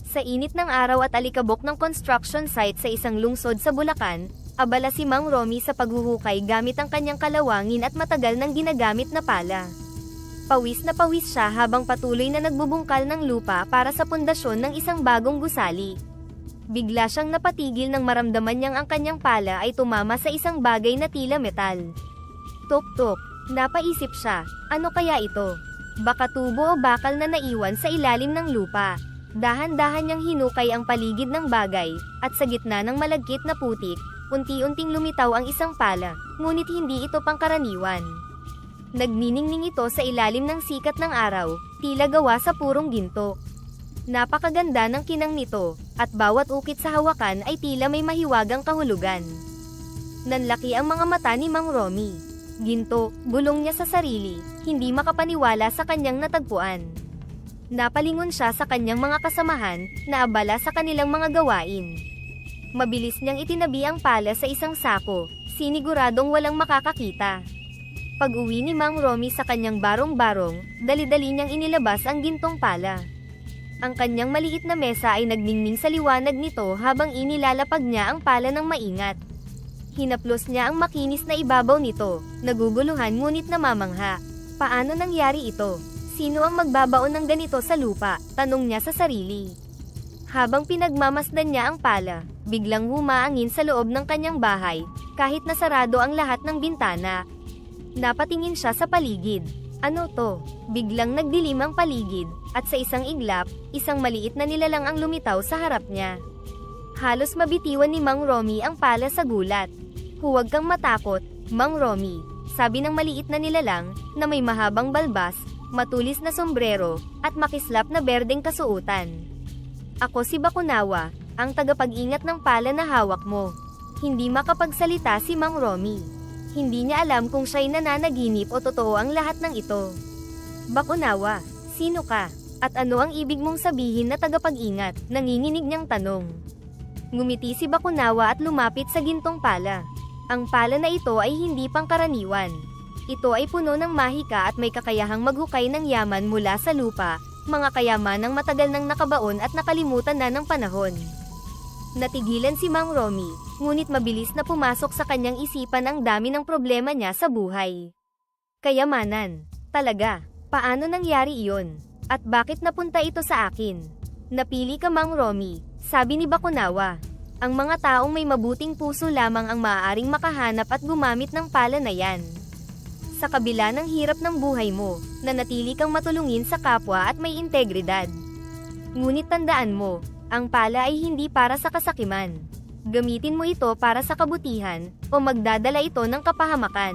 Sa init ng araw at alikabok ng construction site sa isang lungsod sa Bulacan, abala si Mang Romy sa paghuhukay gamit ang kanyang kalawangin at matagal nang ginagamit na pala. Pawis na pawis siya habang patuloy na nagbubungkal ng lupa para sa pundasyon ng isang bagong gusali. Bigla siyang napatigil nang maramdaman niyang ang kanyang pala ay tumama sa isang bagay na tila metal. Tok-tok, napaisip siya, ano kaya ito? Baka tubo o bakal na naiwan sa ilalim ng lupa. Dahan-dahan niyang hinukay ang paligid ng bagay, at sa gitna ng malagkit na putik, unti-unting lumitaw ang isang pala, ngunit hindi ito pangkaraniwan. Nagniningning ito sa ilalim ng sikat ng araw, tila gawa sa purong ginto. Napakaganda ng kinang nito, at bawat ukit sa hawakan ay tila may mahiwagang kahulugan. Nanlaki ang mga mata ni Mang Romy. Ginto, bulong niya sa sarili, hindi makapaniwala sa kanyang natagpuan. Napalingon siya sa kanyang mga kasamahan, na abala sa kanilang mga gawain. Mabilis niyang itinabi ang pala sa isang sako, siniguradong walang makakakita. Pag-uwi ni Mang Romy sa kanyang barong-barong, dali-dali niyang inilabas ang gintong pala. Ang kanyang maliit na mesa ay nagningning sa liwanag nito habang inilalapag niya ang pala ng maingat. Hinaplos niya ang makinis na ibabaw nito, naguguluhan ngunit namamangha. Paano nangyari ito? Sino ang magbabaon ng ganito sa lupa? Tanong niya sa sarili. Habang pinagmamasdan niya ang pala, biglang humaangin sa loob ng kanyang bahay, kahit nasarado ang lahat ng bintana. Napatingin siya sa paligid. Ano to? Biglang nagdilim ang paligid, at sa isang iglap, isang maliit na nilalang ang lumitaw sa harap niya. Halos mabitiwan ni Mang Romy ang pala sa gulat. Huwag kang matakot, Mang Romy, sabi ng maliit na nilalang, na may mahabang balbas, matulis na sombrero, at makislap na berdeng kasuutan. Ako si Bakunawa, ang tagapag-ingat ng pala na hawak mo. Hindi makapagsalita si Mang Romy. Hindi niya alam kung siya'y nananaginip o totoo ang lahat ng ito. Bakunawa, sino ka? At ano ang ibig mong sabihin na tagapag-ingat? Nanginginig niyang tanong. Ngumiti si Bakunawa at lumapit sa gintong pala. Ang pala na ito ay hindi pangkaraniwan. Ito ay puno ng mahika at may kakayahang maghukay ng yaman mula sa lupa, mga kayamanang matagal nang nakabaon at nakalimutan na ng panahon. Natigilan si Mang Romy, ngunit mabilis na pumasok sa kanyang isipan ang dami ng problema niya sa buhay. Kayamanan. Talaga, paano nangyari iyon? At bakit napunta ito sa akin? Napili ka Mang Romy, sabi ni Bakunawa. Ang mga taong may mabuting puso lamang ang maaaring makahanap at gumamit ng pala na yan. Sa kabila ng hirap ng buhay mo, nanatili kang matulungin sa kapwa at may integridad. Ngunit tandaan mo, ang pala ay hindi para sa kasakiman. Gamitin mo ito para sa kabutihan, o magdadala ito ng kapahamakan.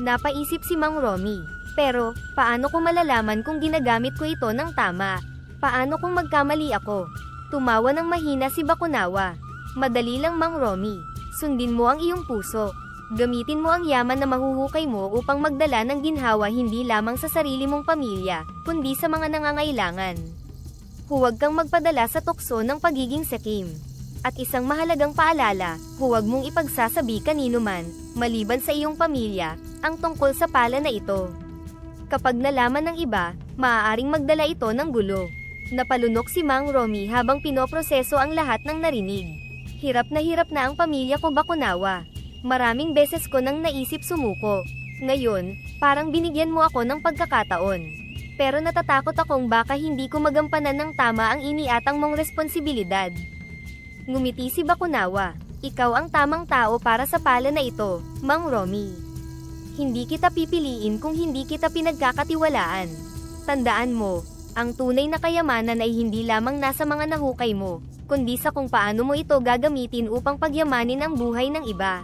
Napaisip si Mang Romy, pero, paano kung malalaman kung ginagamit ko ito ng tama? Paano kung magkamali ako? Tumawa ng mahina si Bakunawa. Madali lang Mang Romy, sundin mo ang iyong puso. Gamitin mo ang yaman na mahuhukay mo upang magdala ng ginhawa hindi lamang sa sarili mong pamilya, kundi sa mga nangangailangan. Huwag kang magpadala sa tukso ng pagiging sakim. At isang mahalagang paalala, huwag mong ipagsasabi kanino man, maliban sa iyong pamilya, ang tungkol sa pala na ito. Kapag nalaman ng iba, maaaring magdala ito ng gulo. Napalunok si Mang Romy habang pinoproseso ang lahat ng narinig. Hirap na ang pamilya ko Bakunawa. Maraming beses ko nang naisip sumuko. Ngayon, parang binigyan mo ako ng pagkakataon. Pero natatakot akong baka hindi ko magampanan ng tama ang iniatang mong responsibilidad. Ngumiti si Bakunawa. Ikaw ang tamang tao para sa pala na ito, Mang Romy. Hindi kita pipiliin kung hindi kita pinagkakatiwalaan. Tandaan mo, ang tunay na kayamanan ay hindi lamang nasa mga nahukay mo, kundi sa kung paano mo ito gagamitin upang pagyamanin ang buhay ng iba.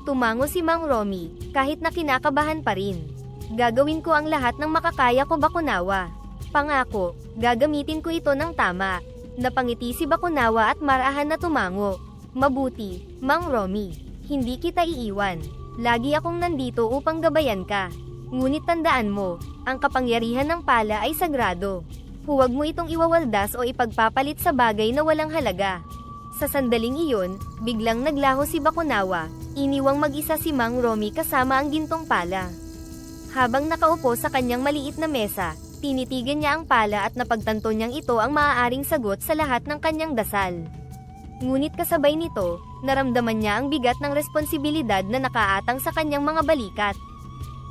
Tumango si Mang Romy, kahit na kinakabahan pa rin. Gagawin ko ang lahat ng makakaya ko Bakunawa. Pangako, gagamitin ko ito ng tama. Napangiti si Bakunawa at marahan na tumango. Mabuti, Mang Romy. Hindi kita iiwan. Lagi akong nandito upang gabayan ka. Ngunit tandaan mo, ang kapangyarihan ng pala ay sagrado. Huwag mo itong iwawaldas o ipagpapalit sa bagay na walang halaga. Sa sandaling iyon, biglang naglaho si Bakunawa, iniwang mag-isa si Mang Romy kasama ang gintong pala. Habang nakaupo sa kanyang maliit na mesa, Tinitigan niya ang pala at napagtanto niyang ito ang maaaring sagot sa lahat ng kanyang dasal. Ngunit kasabay nito, naramdaman niya ang bigat ng responsibilidad na nakaatang sa kanyang mga balikat.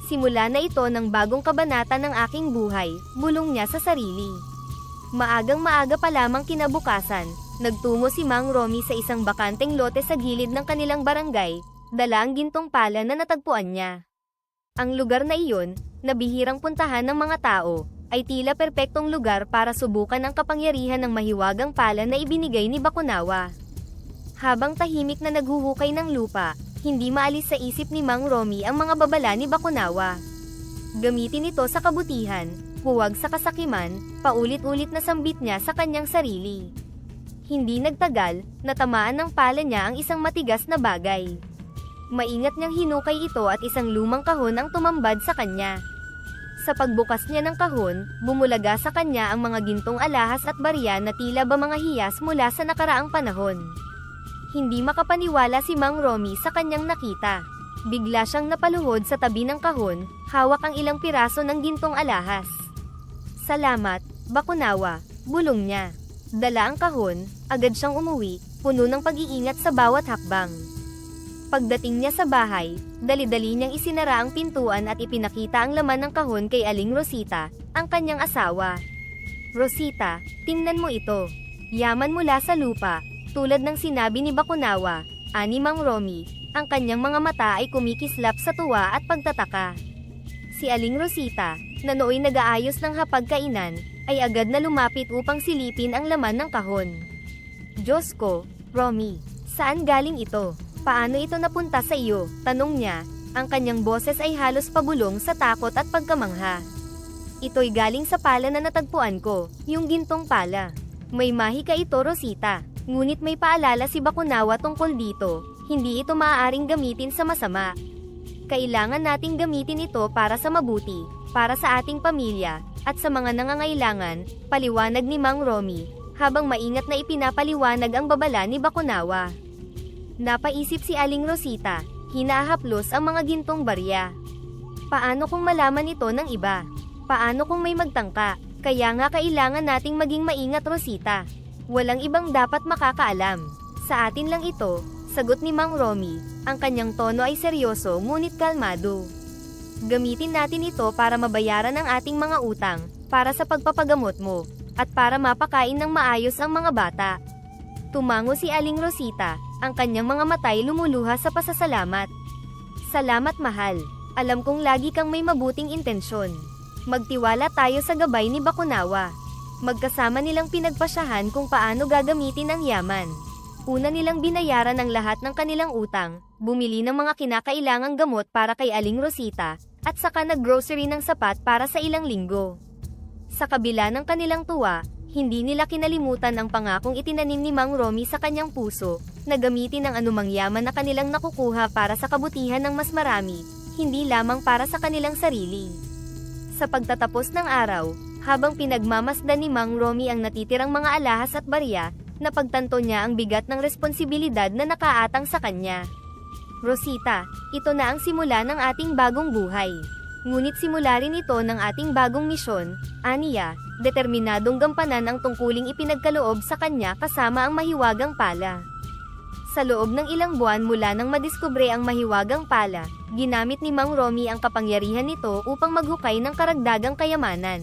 Simula na ito ng bagong kabanata ng aking buhay, bulong niya sa sarili. Maagang maaga pa lamang kinabukasan, nagtungo si Mang Romy sa isang bakanteng lote sa gilid ng kanilang barangay, dala ang gintong pala na natagpuan niya. Ang lugar na iyon, na bihirang puntahan ng mga tao, ay tila perpektong lugar para subukan ang kapangyarihan ng mahiwagang pala na ibinigay ni Bakunawa. Habang tahimik na naghuhukay ng lupa, hindi maalis sa isip ni Mang Romy ang mga babala ni Bakunawa. Gamitin ito sa kabutihan, huwag sa kasakiman, paulit-ulit na sambit niya sa kanyang sarili. Hindi nagtagal, natamaan ng pala niya ang isang matigas na bagay. Maingat niyang hinukay ito at isang lumang kahon ang tumambad sa kanya. Sa pagbukas niya ng kahon, bumulaga sa kanya ang mga gintong alahas at barya na tila ba mga hiyas mula sa nakaraang panahon. Hindi makapaniwala si Mang Romy sa kanyang nakita. Bigla siyang napaluhod sa tabi ng kahon, hawak ang ilang piraso ng gintong alahas. "Salamat, Bakunawa," bulong niya. Dala ang kahon, agad siyang umuwi, puno ng pag-iingat sa bawat hakbang. Pagdating niya sa bahay, dali-dali niyang isinara ang pintuan at ipinakita ang laman ng kahon kay Aling Rosita, ang kanyang asawa. "Rosita, tingnan mo ito. Yaman mula sa lupa," tulad ng sinabi ni Bakunawa, ani Mang Romy, ang kanyang mga mata ay kumikislap sa tuwa at pagtataka. Si Aling Rosita, na nooy nag-aayos ng hapagkainan, ay agad na lumapit upang silipin ang laman ng kahon. "Diyos ko, Romy, saan galing ito? Paano ito napunta sa iyo?" tanong niya. Ang kanyang boses ay halos pabulong sa takot at pagkamangha. "Ito'y galing sa pala na natagpuan ko, yung gintong pala. May mahika ito, Rosita. Ngunit may paalala si Bakunawa tungkol dito, hindi ito maaaring gamitin sa masama. Kailangan nating gamitin ito para sa mabuti, para sa ating pamilya, at sa mga nangangailangan," paliwanag ni Mang Romy, habang maingat na ipinapaliwanag ang babala ni Bakunawa. Napaisip si Aling Rosita, hinahaplos ang mga gintong barya. Paano kung malaman ito ng iba? Paano kung may magtangka? Kaya nga kailangan nating maging maingat, Rosita. Walang ibang dapat makakaalam. Sa atin lang ito, sagot ni Mang Romy. Ang kanyang tono ay seryoso ngunit kalmado. Gamitin natin ito para mabayaran ang ating mga utang, para sa pagpapagamot mo, at para mapakain ng maayos ang mga bata. Tumango si Aling Rosita, ang kanyang mga matay lumuluha sa pasasalamat. "Salamat, mahal. Alam kong lagi kang may mabuting intensyon. Magtiwala tayo sa gabay ni Bakunawa." Magkasama nilang pinagpasyahan kung paano gagamitin ang yaman. Una nilang binayaran ang lahat ng kanilang utang, bumili ng mga kinakailangang gamot para kay Aling Rosita, at saka nag-grocery ng sapat para sa ilang linggo. Sa kabila ng kanilang tuwa, hindi nila kinalimutan ang pangakong itinanim ni Mang Romy sa kanyang puso, na gamitin ang anumang yaman na kanilang nakukuha para sa kabutihan ng mas marami, hindi lamang para sa kanilang sarili. Sa pagtatapos ng araw, habang pinagmamasdan ni Mang Romy ang natitirang mga alahas at barya, napagtanto niya ang bigat ng responsibilidad na nakaatang sa kanya. "Rosita, ito na ang simula ng ating bagong buhay. Ngunit simula rin ito ng ating bagong misyon," aniya, determinadong gampanan ang tungkuling ipinagkaloob sa kanya kasama ang mahiwagang pala. Sa loob ng ilang buwan mula nang madiskubre ang mahiwagang pala, ginamit ni Mang Romy ang kapangyarihan nito upang maghukay ng karagdagang kayamanan.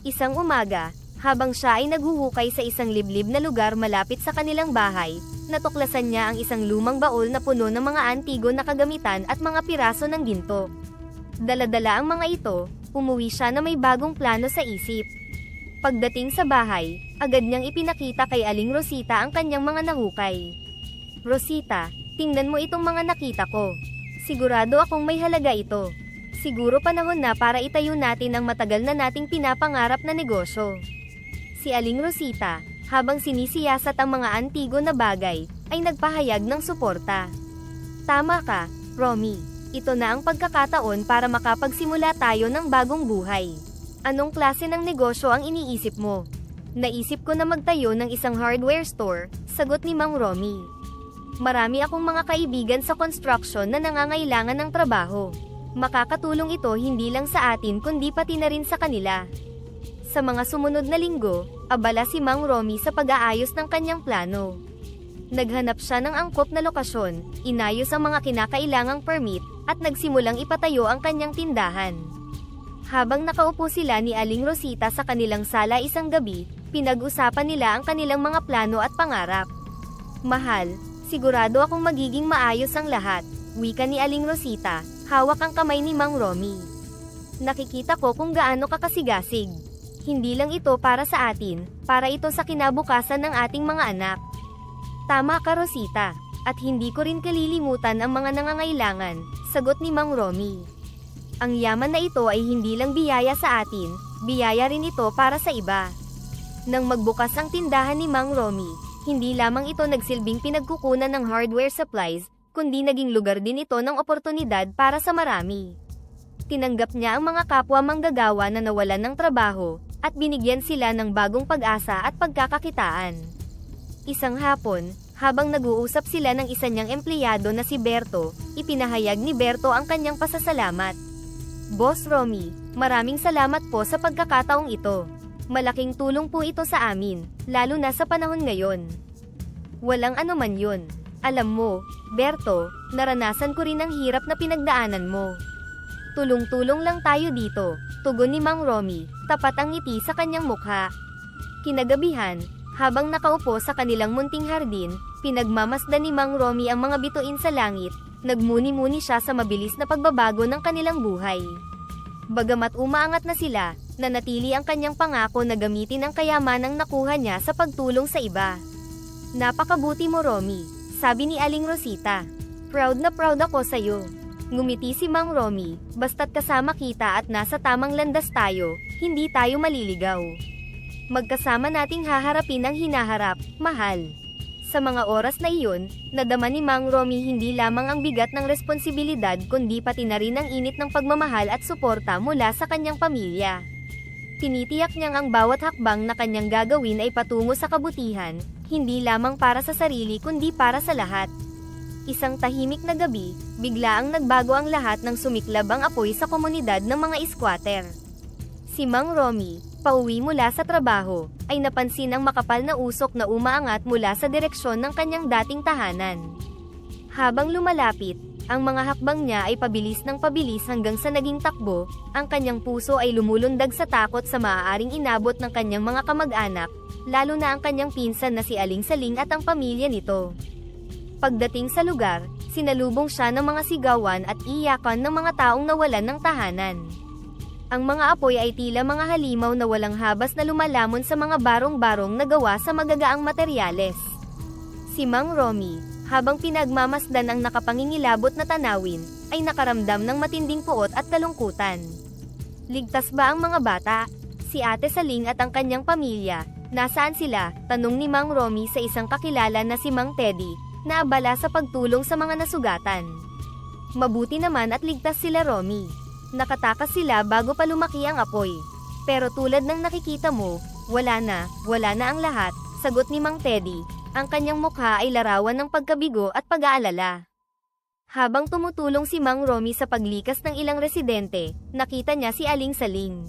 Isang umaga, habang siya ay naghuhukay sa isang liblib na lugar malapit sa kanilang bahay, natuklasan niya ang isang lumang baul na puno ng mga antigo na kagamitan at mga piraso ng ginto. Dala-dala ang mga ito, umuwi siya na may bagong plano sa isip. Pagdating sa bahay, agad niyang ipinakita kay Aling Rosita ang kanyang mga nahukay. "Rosita, tingnan mo itong mga nakita ko. Sigurado akong may halaga ito. Siguro panahon na para itayo natin ang matagal na nating pinapangarap na negosyo." Si Aling Rosita, habang sinisiyasat ang mga antigo na bagay, ay nagpahayag ng suporta. "Tama ka, Romy. Ito na ang pagkakataon para makapagsimula tayo ng bagong buhay. Anong klase ng negosyo ang iniisip mo?" "Naisip ko na magtayo ng isang hardware store," sagot ni Mang Romy. "Marami akong mga kaibigan sa construction na nangangailangan ng trabaho. Makakatulong ito hindi lang sa atin kundi pati na rin sa kanila. Sa mga sumunod na linggo, abala si Mang Romy sa pag-aayos ng kanyang plano. Naghanap siya ng angkop na lokasyon, inayos ang mga kinakailangang permit, at nagsimulang ipatayo ang kanyang tindahan. Habang nakaupo sila ni Aling Rosita sa kanilang sala isang gabi, pinag-usapan nila ang kanilang mga plano at pangarap. "Mahal, sigurado akong magiging maayos ang lahat," wika ni Aling Rosita, hawak ang kamay ni Mang Romy. "Nakikita ko kung gaano ka kasigasig. Hindi lang ito para sa atin, para ito sa kinabukasan ng ating mga anak." "Tama ka, Rosita, at hindi ko rin kalilimutan ang mga nangangailangan," sagot ni Mang Romy. "Ang yaman na ito ay hindi lang biyaya sa atin, biyaya rin ito para sa iba." Nang magbukas ang tindahan ni Mang Romy, hindi lamang ito nagsilbing pinagkukunan ng hardware supplies, kundi naging lugar din ito ng oportunidad para sa marami. Tinanggap niya ang mga kapwa manggagawa na nawalan ng trabaho, at binigyan sila ng bagong pag-asa at pagkakakitaan. Isang hapon, habang nag-uusap sila ng isa niyang empleyado na si Berto, ipinahayag ni Berto ang kanyang pasasalamat. "Boss Romy, maraming salamat po sa pagkakataong ito. Malaking tulong po ito sa amin, lalo na sa panahon ngayon." "Walang anuman yun. Alam mo, Berto, naranasan ko rin ang hirap na pinagdaanan mo. Tulong-tulong lang tayo dito," tugon ni Mang Romy, tapat ang ngiti sa kanyang mukha. Kinagabihan, habang nakaupo sa kanilang munting hardin, pinagmamasdan ni Mang Romy ang mga bituin sa langit, nagmuni-muni siya sa mabilis na pagbabago ng kanilang buhay. Bagamat umaangat na sila, nanatili ang kanyang pangako na gamitin ang kayamanang nakuha niya sa pagtulong sa iba. "Napakabuti mo, Romy," sabi ni Aling Rosita. Proud na proud ako sa'yo." Ngumiti si Mang Romy, "Basta't kasama kita at nasa tamang landas tayo, hindi tayo maliligaw. Magkasama nating haharapin ang hinaharap, mahal." Sa mga oras na iyon, nadama ni Mang Romy hindi lamang ang bigat ng responsibilidad kundi pati na rin ang init ng pagmamahal at suporta mula sa kanyang pamilya. Tinitiyak niyang ang bawat hakbang na kanyang gagawin ay patungo sa kabutihan, hindi lamang para sa sarili kundi para sa lahat. Isang tahimik na gabi, biglaang nagbago ang lahat nang sumiklab ang apoy sa komunidad ng mga squatter. Si Mang Romy, pauwi mula sa trabaho, ay napansin ang makapal na usok na umaangat mula sa direksyon ng kanyang dating tahanan. Habang lumalapit, ang mga hakbang niya ay pabilis ng pabilis hanggang sa naging takbo, ang kanyang puso ay lumulundag sa takot sa maaaring inabot ng kanyang mga kamag-anak, lalo na ang kanyang pinsan na si Aling Saling at ang pamilya nito. Pagdating sa lugar, sinalubong siya ng mga sigawan at iyakan ng mga taong nawalan ng tahanan. Ang mga apoy ay tila mga halimaw na walang habas na lumalamon sa mga barong-barong na gawa sa magagaang materyales. Si Mang Romy, habang pinagmamasdan ang nakapangingilabot na tanawin, ay nakaramdam ng matinding puot at kalungkutan. Ligtas ba ang mga bata? Si Ate Saling at ang kanyang pamilya, nasaan sila? Tanong ni Mang Romy sa isang kakilala na si Mang Teddy, na abala sa pagtulong sa mga nasugatan. Mabuti naman at ligtas sila, Romy. Nakatakas sila bago pa lumaki ang apoy. Pero tulad ng nakikita mo, wala na ang lahat, sagot ni Mang Teddy. Ang kanyang mukha ay larawan ng pagkabigo at pag-aalala. Habang tumutulong si Mang Romy sa paglikas ng ilang residente, nakita niya si Aling Saling.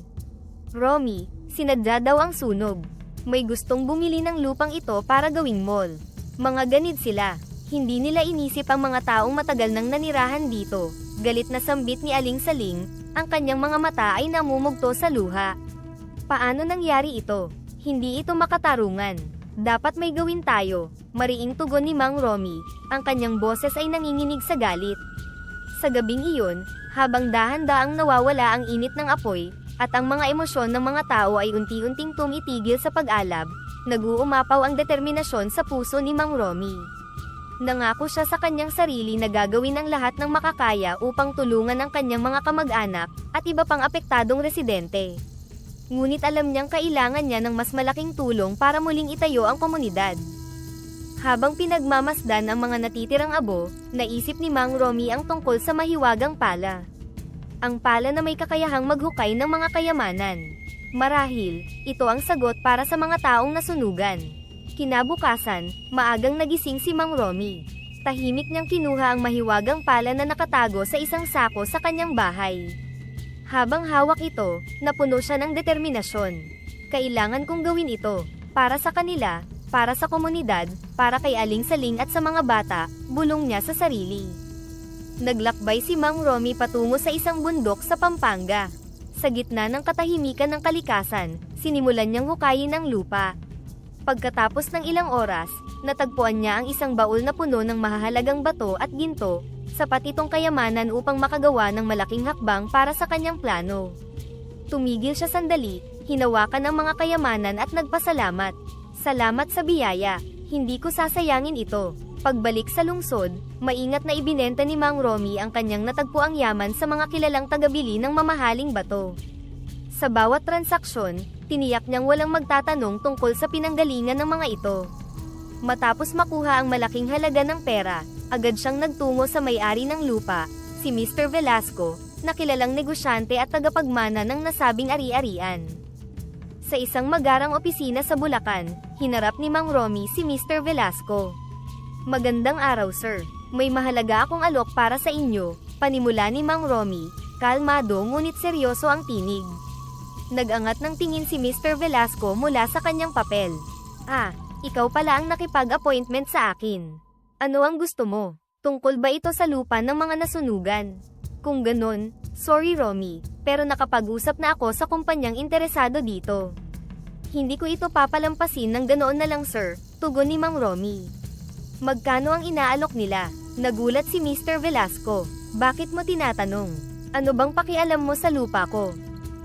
"Romy, sinadya daw ang sunog. May gustong bumili ng lupang ito para gawing mall. Mga ganid sila. Hindi nila inisip ang mga taong matagal nang nanirahan dito." Galit na sambit ni Aling Saling, ang kanyang mga mata ay namumugto sa luha. "Paano nangyari ito? Hindi ito makatarungan. Dapat may gawin tayo." Mariing tugon ni Mang Romy, ang kanyang boses ay nanginginig sa galit. Sa gabing iyon, habang dahan-daang nawawala ang init ng apoy, at ang mga emosyon ng mga tao ay unti-unting tumitigil sa pag-alab, nag-uumapaw ang determinasyon sa puso ni Mang Romy. Nangako siya sa kanyang sarili na gagawin ang lahat ng makakaya upang tulungan ang kanyang mga kamag-anak at iba pang apektadong residente. Ngunit alam niyang kailangan niya ng mas malaking tulong para muling itayo ang komunidad. Habang pinagmamasdan ang mga natitirang abo, naisip ni Mang Romy ang tungkol sa mahiwagang pala. Ang pala na may kakayahang maghukay ng mga kayamanan. Marahil, ito ang sagot para sa mga taong nasunugan. Kinabukasan, maagang nagising si Mang Romy. Tahimik niyang kinuha ang mahiwagang pala na nakatago sa isang sako sa kanyang bahay. Habang hawak ito, napuno siya ng determinasyon. Kailangan kong gawin ito. Para sa kanila, para sa komunidad, para kay Aling Saling at sa mga bata, bulong niya sa sarili. Naglakbay si Mang Romy patungo sa isang bundok sa Pampanga. Sa gitna ng katahimikan ng kalikasan, sinimulan niyang hukayin ang lupa. Pagkatapos ng ilang oras, natagpuan niya ang isang baul na puno ng mahahalagang bato at ginto, sapat itong kayamanan upang makagawa ng malaking hakbang para sa kanyang plano. Tumigil siya sandali, hinawakan ang mga kayamanan at nagpasalamat. Salamat sa biyaya, hindi ko sasayangin ito. Pagbalik sa lungsod, maingat na ibinenta ni Mang Romy ang kanyang natagpuang yaman sa mga kilalang tagabili ng mamahaling bato. Sa bawat transaksyon, tiniyak niyang walang magtatanong tungkol sa pinanggalingan ng mga ito. Matapos makuha ang malaking halaga ng pera, agad siyang nagtungo sa may-ari ng lupa, si Mr. Velasco, na kilalang negosyante at tagapagmana ng nasabing ari-arian. Sa isang magarang opisina sa Bulacan, hinarap ni Mang Romy si Mr. Velasco. Magandang araw sir, may mahalaga akong alok para sa inyo, panimula ni Mang Romy, kalmado ngunit seryoso ang tinig. Nag-angat ng tingin si Mr. Velasco mula sa kanyang papel. Ah, ikaw pala ang nakipag-appointment sa akin. Ano ang gusto mo? Tungkol ba ito sa lupa ng mga nasunugan? Kung ganon, sorry Romy, pero nakapag-usap na ako sa kumpanyang interesado dito. Hindi ko ito papalampasin ng ganoon na lang sir, tugon ni Mang Romy. Magkano ang inaalok nila? Nagulat si Mr. Velasco. Bakit mo tinatanong? Ano bang pakialam mo sa lupa ko?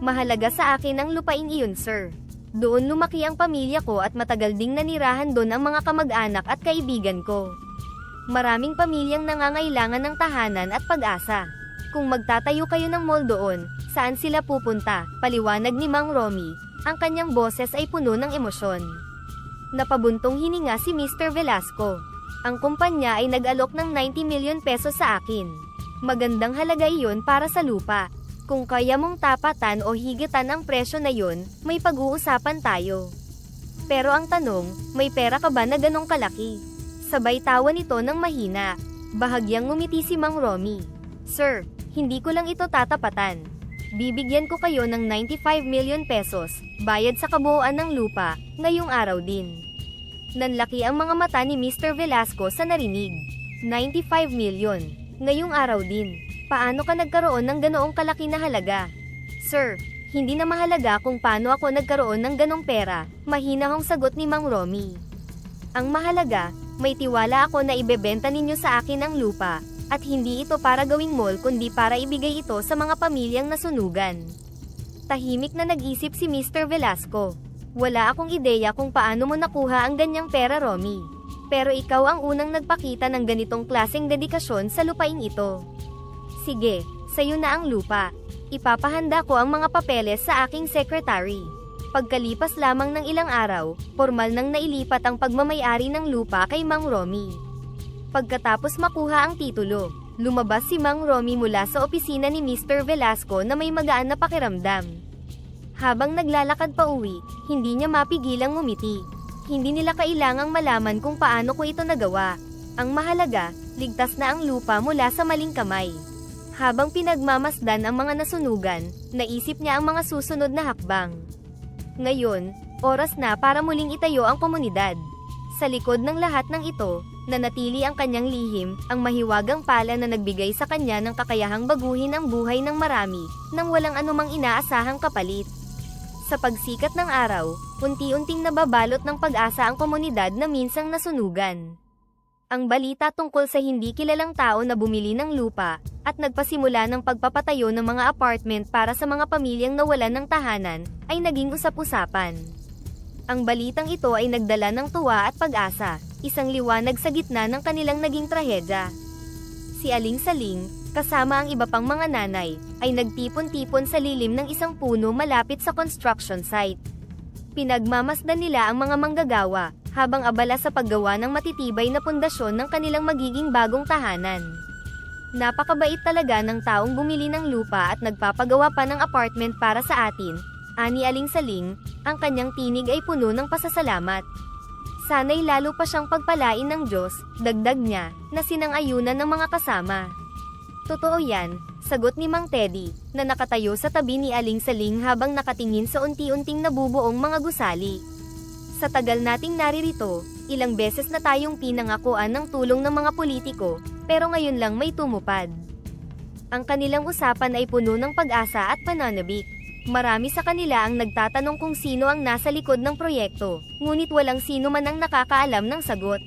Mahalaga sa akin ang lupain iyon sir. Doon lumaki ang pamilya ko at matagal ding nanirahan doon ang mga kamag-anak at kaibigan ko. Maraming pamilyang nangangailangan ng tahanan at pag-asa. Kung magtatayo kayo ng mall doon, saan sila pupunta? Paliwanag ni Mang Romy. Ang kanyang boses ay puno ng emosyon. Napabuntong hininga si Mr. Velasco. Ang kumpanya ay nag-alok ng 90 million pesos sa akin. Magandang halaga iyon para sa lupa. Kung kaya mong tapatan o higitan ang presyo na yon, may pag-uusapan tayo. Pero ang tanong, may pera ka ba na ganong kalaki? Sabay tawa nito ng mahina. Bahagyang ngumiti si Mang Romy. Sir, hindi ko lang ito tatapatan. Bibigyan ko kayo ng 95 million pesos, bayad sa kabuuan ng lupa, ngayong araw din. Nanlaki ang mga mata ni Mr. Velasco sa narinig. 95 million, ngayong araw din. Paano ka nagkaroon ng ganoong kalaki na halaga? Sir, hindi na mahalaga kung paano ako nagkaroon ng ganong pera, mahinahong sagot ni Mang Romy. Ang mahalaga, may tiwala ako na ibebenta ninyo sa akin ang lupa, at hindi ito para gawing mall kundi para ibigay ito sa mga pamilyang nasunugan. Tahimik na nag-isip si Mr. Velasco. Wala akong ideya kung paano mo nakuha ang ganyang pera Romy. Pero ikaw ang unang nagpakita ng ganitong klaseng dedikasyon sa lupain ito. Sige, sayo na ang lupa. Ipapahanda ko ang mga papeles sa aking secretary. Pagkalipas lamang ng ilang araw, formal nang nailipat ang pagmamay-ari ng lupa kay Mang Romy. Pagkatapos makuha ang titulo, lumabas si Mang Romy mula sa opisina ni Mr. Velasco na may magaan na pakiramdam. Habang naglalakad pa uwi, hindi niya mapigilang ngumiti. Hindi nila kailangang malaman kung paano ko ito nagawa. Ang mahalaga, ligtas na ang lupa mula sa maling kamay. Habang pinagmamasdan ang mga nasunugan, naisip niya ang mga susunod na hakbang. Ngayon, oras na para muling itayo ang komunidad. Sa likod ng lahat ng ito, nanatili ang kanyang lihim, ang mahiwagang pala na nagbigay sa kanya ng kakayahang baguhin ang buhay ng marami, nang walang anumang inaasahang kapalit. Sa pagsikat ng araw, unti-unting nababalot ng pag-asa ang komunidad na minsang nasunugan. Ang balita tungkol sa hindi kilalang tao na bumili ng lupa, at nagpasimula ng pagpapatayo ng mga apartment para sa mga pamilyang nawalan ng tahanan, ay naging usap-usapan. Ang balitang ito ay nagdala ng tuwa at pag-asa, isang liwanag sa gitna ng kanilang naging trahedya. Si Aling Saling, kasama ang iba pang mga nanay, ay nagtipon-tipon sa lilim ng isang puno malapit sa construction site. Pinagmamasdan nila ang mga manggagawa, habang abala sa paggawa ng matitibay na pundasyon ng kanilang magiging bagong tahanan. Napakabait talaga ng taong bumili ng lupa at nagpapagawa pa ng apartment para sa atin, ani Aling Saling, ang kanyang tinig ay puno ng pasasalamat. Sana'y lalo pa siyang pagpalain ng Diyos, dagdag niya, na sinang-ayunan ng mga kasama. Totoo yan, sagot ni Mang Teddy, na nakatayo sa tabi ni Aling Saling habang nakatingin sa unti-unting nabubuong mga gusali. Sa tagal nating naririto, ilang beses na tayong pinangakuan ng tulong ng mga politiko, pero ngayon lang may tumupad. Ang kanilang usapan ay puno ng pag-asa at pananabik. Marami sa kanila ang nagtatanong kung sino ang nasa likod ng proyekto, ngunit walang sino man ang nakakaalam ng sagot.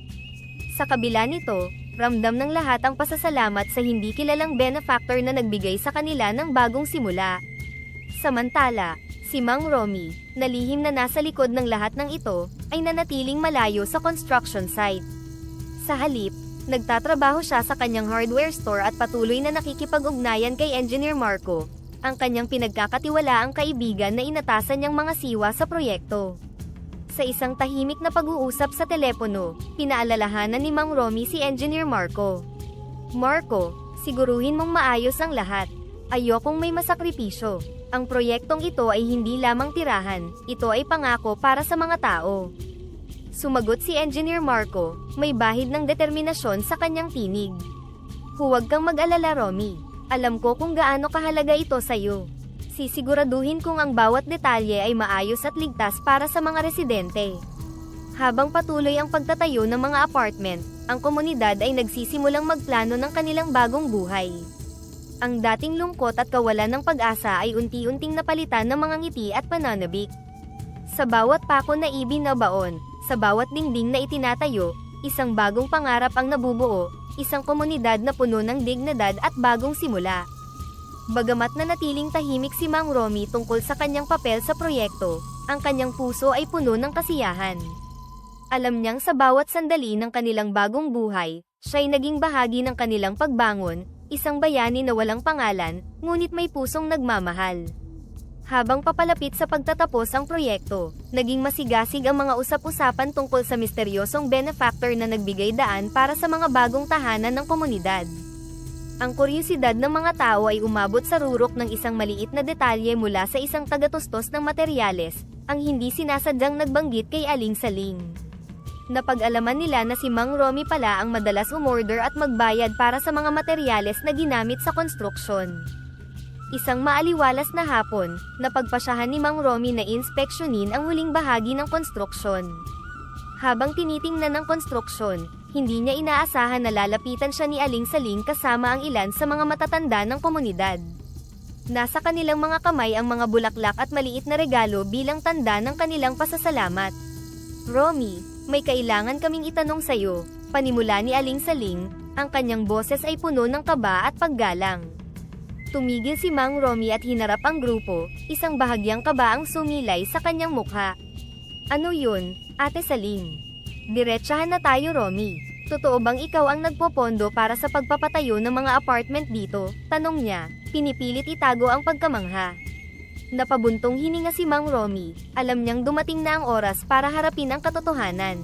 Sa kabila nito, ramdam ng lahat ang pasasalamat sa hindi kilalang benefactor na nagbigay sa kanila ng bagong simula. Samantala, si Mang Romy, na lihim na nasa likod ng lahat ng ito, ay nanatiling malayo sa construction site. Sa halip, nagtatrabaho siya sa kanyang hardware store at patuloy na nakikipag-ugnayan kay Engineer Marco, ang kanyang pinagkakatiwalaang kaibigan na inatasan niyang mga siwa sa proyekto. Sa isang tahimik na pag-uusap sa telepono, pinaalalahanan ni Mang Romy si Engineer Marco. Marco, siguruhin mong maayos ang lahat. Ayokong may masakripisyo. Ang proyektong ito ay hindi lamang tirahan, ito ay pangako para sa mga tao. Sumagot si Engineer Marco, may bahid ng determinasyon sa kanyang tinig. Huwag kang mag-alala, Romy. Alam ko kung gaano kahalaga ito sa'yo. Sisiguraduhin kong ang bawat detalye ay maayos at ligtas para sa mga residente. Habang patuloy ang pagtatayo ng mga apartment, ang komunidad ay nagsisimulang magplano ng kanilang bagong buhay. Ang dating lungkot at kawalan ng pag-asa ay unti-unting napalitan ng mga ngiti at pananabik. Sa bawat pako na ibinabaon, sa bawat dingding na itinatayo, isang bagong pangarap ang nabubuo, isang komunidad na puno ng dignidad at bagong simula. Bagamat nanatiling tahimik si Mang Romy tungkol sa kanyang papel sa proyekto, ang kanyang puso ay puno ng kasiyahan. Alam niyang sa bawat sandali ng kanilang bagong buhay, siya'y naging bahagi ng kanilang pagbangon, isang bayani na walang pangalan, ngunit may pusong nagmamahal. Habang papalapit sa pagtatapos ang proyekto, naging masigasig ang mga usap-usapan tungkol sa misteryosong benefactor na nagbigay daan para sa mga bagong tahanan ng komunidad. Ang kuryosidad ng mga tao ay umabot sa rurok ng isang maliit na detalye mula sa isang tagatustos ng materyales, ang hindi sinasadyang nagbanggit kay Aling Saling. Napag-alaman nila na si Mang Romy pala ang madalas umorder at magbayad para sa mga materyales na ginamit sa konstruksyon. Isang maaliwalas na hapon, napagpasyahan ni Mang Romy na inspeksyonin ang huling bahagi ng konstruksyon. Habang tinitingnan ng konstruksyon, hindi niya inaasahan na lalapitan siya ni Aling Saling kasama ang ilan sa mga matatanda ng komunidad. Nasa kanilang mga kamay ang mga bulaklak at maliit na regalo bilang tanda ng kanilang pasasalamat. Romy, may kailangan kaming itanong sa'yo, panimula ni Aling Saling, ang kanyang boses ay puno ng kaba at paggalang. Tumigil si Mang Romy at hinarap ang grupo, isang bahagyang kaba ang sumilay sa kanyang mukha. Ano yun, Ate Saling? Diretsahan na tayo, Romy. Totoo bang ikaw ang nagpopondo para sa pagpapatayo ng mga apartment dito? Tanong niya, pinipilit itago ang pagkamangha. Napabuntong hininga si Mang Romy, alam niyang dumating na ang oras para harapin ang katotohanan.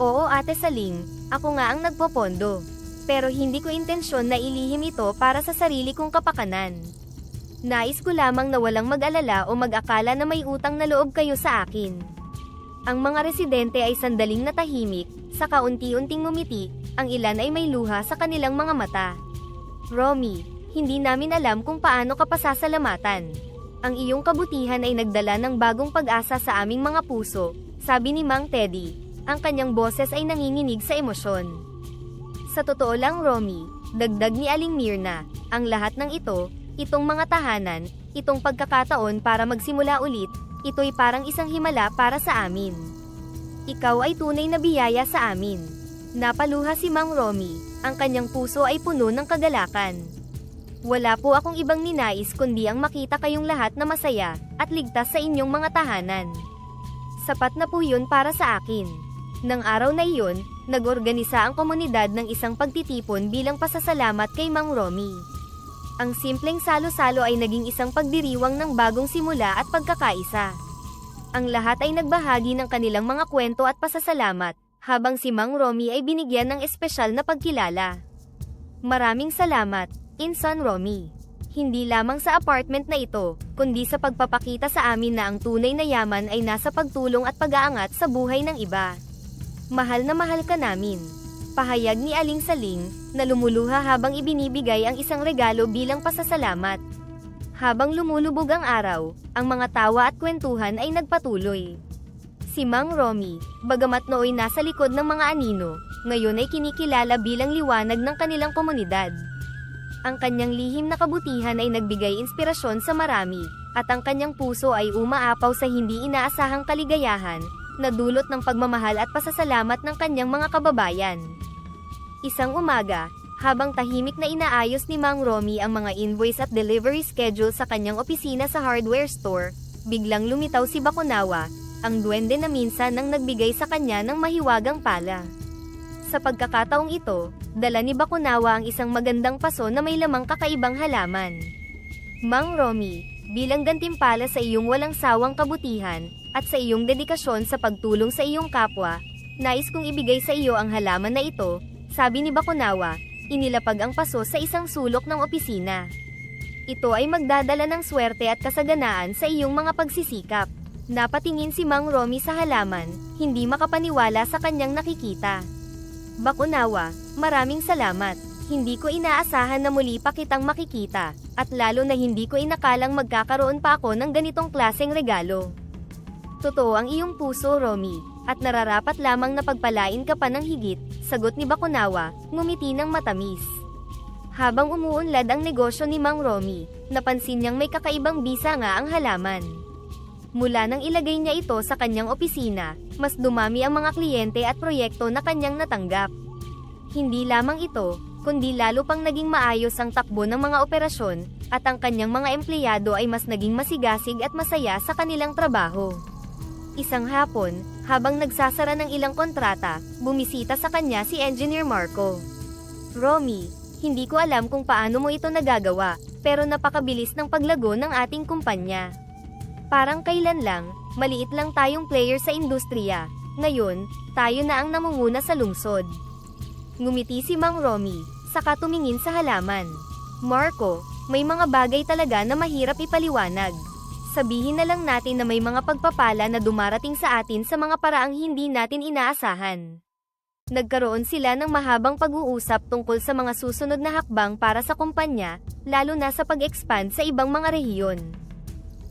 Oo, Ate Saling, ako nga ang nagpopondo. Pero hindi ko intensyon na ilihim ito para sa sarili kong kapakanan. Nais ko lamang na walang mag-alala o mag-akala na may utang na loob kayo sa akin. Ang mga residente ay sandaling natahimik, saka unti-unting ngumiti, ang ilan ay may luha sa kanilang mga mata. Romy, hindi namin alam kung paano ka pasasalamatan. Ang iyong kabutihan ay nagdala ng bagong pag-asa sa aming mga puso, sabi ni Mang Teddy. Ang kanyang boses ay nanginginig sa emosyon. Sa totoo lang, Romy, dagdag ni Aling Mirna, ang lahat ng ito, itong mga tahanan, itong pagkakataon para magsimula ulit, ito'y parang isang himala para sa amin. Ikaw ay tunay na biyaya sa amin. Napaluha si Mang Romy, ang kanyang puso ay puno ng kagalakan. Wala po akong ibang ninais kundi ang makita kayong lahat na masaya, at ligtas sa inyong mga tahanan. Sapat na po yun para sa akin. Nang araw na iyon, nag-organisa ang komunidad ng isang pagtitipon bilang pasasalamat kay Mang Romy. Ang simpleng salo-salo ay naging isang pagdiriwang ng bagong simula at pagkakaisa. Ang lahat ay nagbahagi ng kanilang mga kwento at pasasalamat, habang si Mang Romy ay binigyan ng espesyal na pagkilala. Maraming salamat, Insan Romy. Hindi lamang sa apartment na ito, kundi sa pagpapakita sa amin na ang tunay na yaman ay nasa pagtulong at pag-aangat sa buhay ng iba. Mahal na mahal ka namin. Pahayag ni Aling Saling, na lumuluha habang ibinibigay ang isang regalo bilang pasasalamat. Habang lumulubog ang araw, ang mga tawa at kwentuhan ay nagpatuloy. Si Mang Romy, bagamat nooy nasa likod ng mga anino, ngayon ay kinikilala bilang liwanag ng kanilang komunidad. Ang kanyang lihim na kabutihan ay nagbigay inspirasyon sa marami, at ang kanyang puso ay umaapaw sa hindi inaasahang kaligayahan, na dulot ng pagmamahal at pasasalamat ng kanyang mga kababayan. Isang umaga, habang tahimik na inaayos ni Mang Romy ang mga invoice at delivery schedule sa kanyang opisina sa hardware store, biglang lumitaw si Bakunawa, ang duwende na minsan nang nagbigay sa kanya ng mahiwagang pala. Sa pagkakataong ito, dala ni Bakunawa ang isang magandang paso na may lamang kakaibang halaman. Mang Romy, bilang gantimpala sa iyong walang sawang kabutihan, at sa iyong dedikasyon sa pagtulong sa iyong kapwa, nais kong ibigay sa iyo ang halaman na ito, sabi ni Bakunawa, inilapag ang paso sa isang sulok ng opisina. Ito ay magdadala ng swerte at kasaganaan sa iyong mga pagsisikap. Napatingin si Mang Romy sa halaman, hindi makapaniwala sa kanyang nakikita. Bakunawa, maraming salamat. Hindi ko inaasahan na muli pa kitang makikita, at lalo na hindi ko inakalang magkakaroon pa ako ng ganitong klaseng regalo. Totoo ang iyong puso, Romy, at nararapat lamang na pagpalain ka pa ng higit, sagot ni Bakunawa, ngumiti ng matamis. Habang umuunlad ang negosyo ni Mang Romy, napansin niyang may kakaibang bisa nga ang halaman. Mula nang ilagay niya ito sa kanyang opisina, mas dumami ang mga kliyente at proyekto na kanyang natanggap. Hindi lamang ito, kundi lalo pang naging maayos ang takbo ng mga operasyon, at ang kanyang mga empleyado ay mas naging masigasig at masaya sa kanilang trabaho. Isang hapon, habang nagsasara ng ilang kontrata, bumisita sa kanya si Engineer Marco. Romy, hindi ko alam kung paano mo ito nagagawa, pero napakabilis ng paglago ng ating kumpanya. Parang kailan lang, maliit lang tayong player sa industriya. Ngayon, tayo na ang namumuna sa lungsod. Ngumiti si Mang Romy, saka tumingin sa halaman. Marco, may mga bagay talaga na mahirap ipaliwanag. Sabihin na lang natin na may mga pagpapala na dumarating sa atin sa mga paraang hindi natin inaasahan. Nagkaroon sila ng mahabang pag-uusap tungkol sa mga susunod na hakbang para sa kumpanya, lalo na sa pag-expand sa ibang mga rehiyon.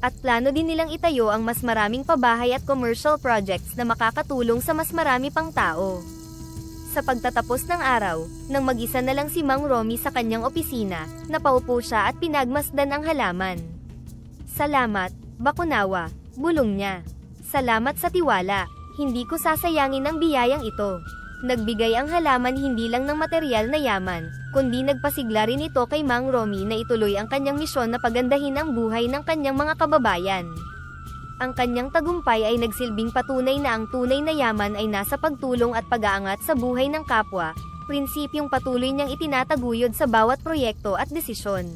At plano din nilang itayo ang mas maraming pabahay at commercial projects na makakatulong sa mas marami pang tao. Sa pagtatapos ng araw, nang mag-isa na lang si Mang Romy sa kanyang opisina, napaupo siya at pinagmasdan ang halaman. Salamat, Bakunawa, bulong niya. Salamat sa tiwala, hindi ko sasayangin ang biyayang ito. Nagbigay ang halaman hindi lang ng material na yaman, kundi nagpasigla rin ito kay Mang Romy na ituloy ang kanyang misyon na pagandahin ang buhay ng kanyang mga kababayan. Ang kanyang tagumpay ay nagsilbing patunay na ang tunay na yaman ay nasa pagtulong at pag-aangat sa buhay ng kapwa, prinsipyong patuloy niyang itinataguyod sa bawat proyekto at desisyon.